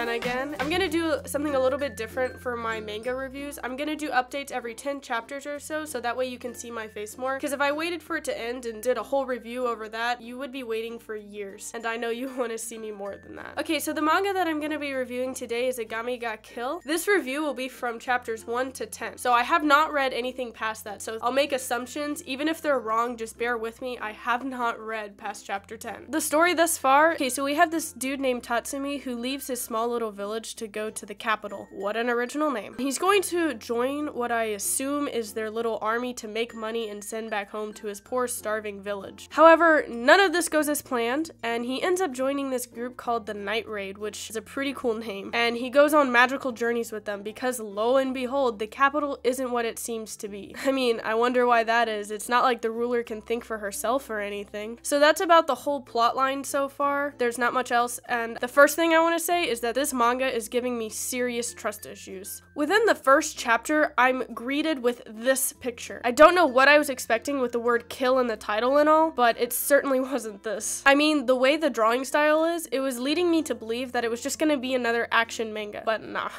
Jenna again. I'm gonna do something a little bit different for my manga reviews. I'm gonna do updates every 10 chapters or so that way you can see my face more. Because if I waited for it to end and did a whole review over that, you would be waiting for years. And I know you want to see me more than that. Okay, so the manga that I'm gonna be reviewing today is Akame Ga Kill. This review will be from chapters 1 to 10. So I have not read anything past that, so I'll make assumptions. Even if they're wrong, just bear with me. I have not read past chapter 10. The story thus far, okay, so we have this dude named Tatsumi who leaves his small little village to go to the capital. What an original name. He's going to join what I assume is their little army to make money and send back home to his poor starving village. However, none of this goes as planned, and he ends up joining this group called the Night Raid, which is a pretty cool name. And he goes on magical journeys with them because lo and behold, the capital isn't what it seems to be. I mean, I wonder why that is. It's not like the ruler can think for herself or anything. So that's about the whole plot line so far. There's not much else, and the first thing I want to say is that this manga is giving me serious trust issues. Within the first chapter, I'm greeted with this picture. I don't know what I was expecting with the word kill in the title and all, but it certainly wasn't this. I mean, the way the drawing style is, it was leading me to believe that it was just gonna be another action manga, but nah.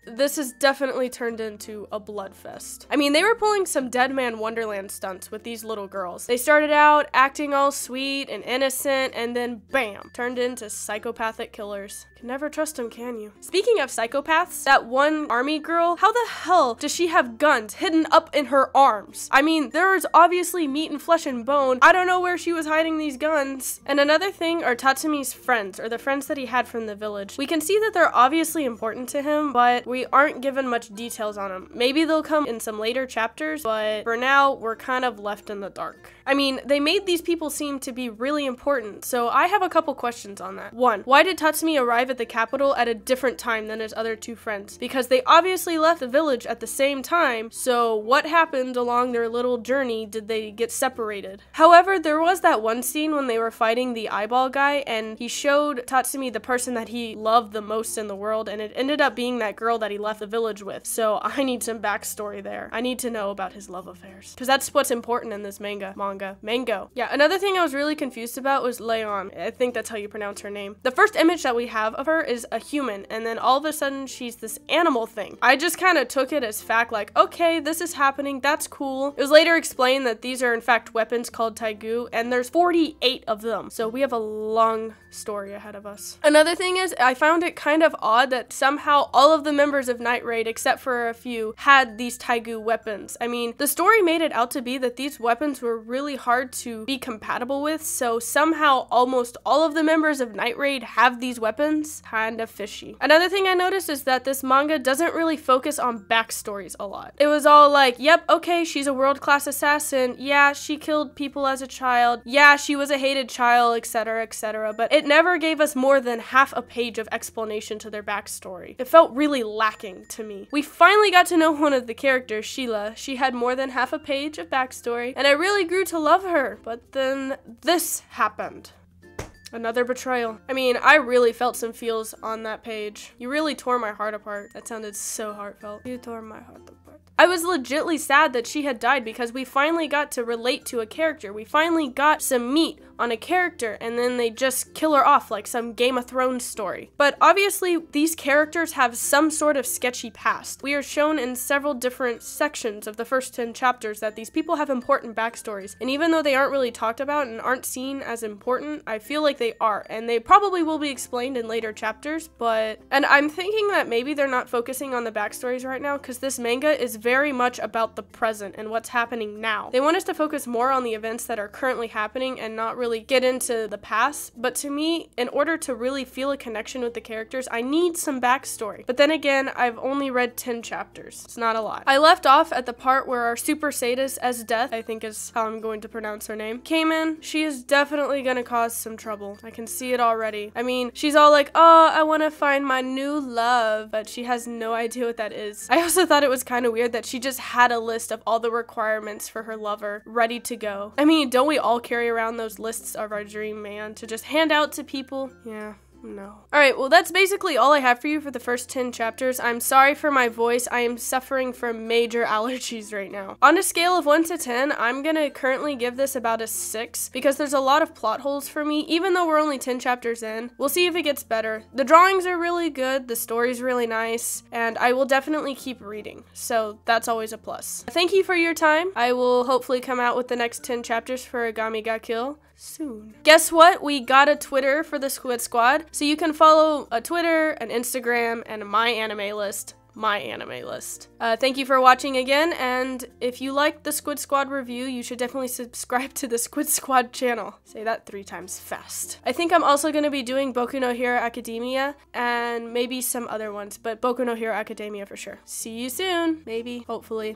This has definitely turned into a bloodfest. I mean, they were pulling some Dead Man Wonderland stunts with these little girls. They started out acting all sweet and innocent, and then bam, turned into psychopathic killers. Can never trust them, can you? Speaking of psychopaths, that one army girl, how the hell does she have guns hidden up in her arms? I mean, there is obviously meat and flesh and bone. I don't know where she was hiding these guns. And another thing are Tatsumi's friends, or the friends that he had from the village. We can see that they're obviously important to him, but we aren't given much details on them. Maybe they'll come in some later chapters, but for now, we're kind of left in the dark. I mean, they made these people seem to be really important, so I have a couple questions on that. One, why did Tatsumi arrive at the capital at a different time than his other two friends? Because they obviously left the village at the same time, so what happened along their little journey? Did they get separated? However, there was that one scene when they were fighting the eyeball guy, and he showed Tatsumi the person that he loved the most in the world, and it ended up being that girl that he left the village with. So I need some backstory there. I need to know about his love affairs, because that's what's important in this mango. Yeah, another thing I was really confused about was Leon. I think that's how you pronounce her name. The first image that we have of her is a human, and then all of a sudden she's this animal thing. I just kind of took it as fact, like, okay, this is happening, that's cool. It was later explained that these are in fact weapons called taigu, and there's 48 of them. So we have a long story ahead of us. Another thing is, I found it kind of odd that somehow all of the members of Night Raid, except for a few, had these taigu weapons. I mean, the story made it out to be that these weapons were really hard to be compatible with, so somehow almost all of the members of Night Raid have these weapons. Kind of fishy. Another thing I noticed is that this manga doesn't really focus on backstories a lot. It was all like, yep, okay, she's a world-class assassin, yeah, she killed people as a child, yeah, she was a hated child, etc., but it never gave us more than half a page of explanation to their backstory. It felt really lacking to me. We finally got to know one of the characters, Sheila. She had more than half a page of backstory, and I really grew to love her, but then this happened. Another betrayal. I mean, I really felt some feels on that page. You really tore my heart apart. That sounded so heartfelt. You tore my heart apart. I was legitly sad that she had died because we finally got to relate to a character. We finally got some meat on a character, and then they just kill her off like some Game of Thrones story. But obviously, these characters have some sort of sketchy past. We are shown in several different sections of the first 10 chapters that these people have important backstories, and even though they aren't really talked about and aren't seen as important, I feel like they are, and they probably will be explained in later chapters, and I'm thinking that maybe they're not focusing on the backstories right now because this manga is very much about the present and what's happening now. They want us to focus more on the events that are currently happening and not really get into the past, but to me, in order to really feel a connection with the characters, I need some backstory. But then again, I've only read 10 chapters. It's not a lot. I left off at the part where our super sadist as Death, I think is how I'm going to pronounce her name, came in. She is definitely gonna cause some trouble. I can see it already. I mean, she's all like, oh, I want to find my new love, but she has no idea what that is. I also thought it was kind of weird that she just had a list of all the requirements for her lover ready to go. I mean, don't we all carry around those lists of our dream man to just hand out to people? Yeah. No. Alright, well that's basically all I have for you for the first 10 chapters. I'm sorry for my voice. I am suffering from major allergies right now. On a scale of 1 to 10, I'm gonna currently give this about a 6 because there's a lot of plot holes for me, even though we're only 10 chapters in. We'll see if it gets better. The drawings are really good, the story's really nice, and I will definitely keep reading, so that's always a plus. Thank you for your time. I will hopefully come out with the next 10 chapters for Akame Ga Kill soon. Guess what? We got a Twitter for the Squid Squad, so you can follow a Twitter, an Instagram, and my anime list. Thank you for watching again, and if you liked the Squid Squad review, you should definitely subscribe to the Squid Squad channel. Say that 3 times fast. I think I'm also going to be doing Boku no Hero Academia and maybe some other ones, but Boku no Hero Academia for sure. See you soon, maybe, hopefully.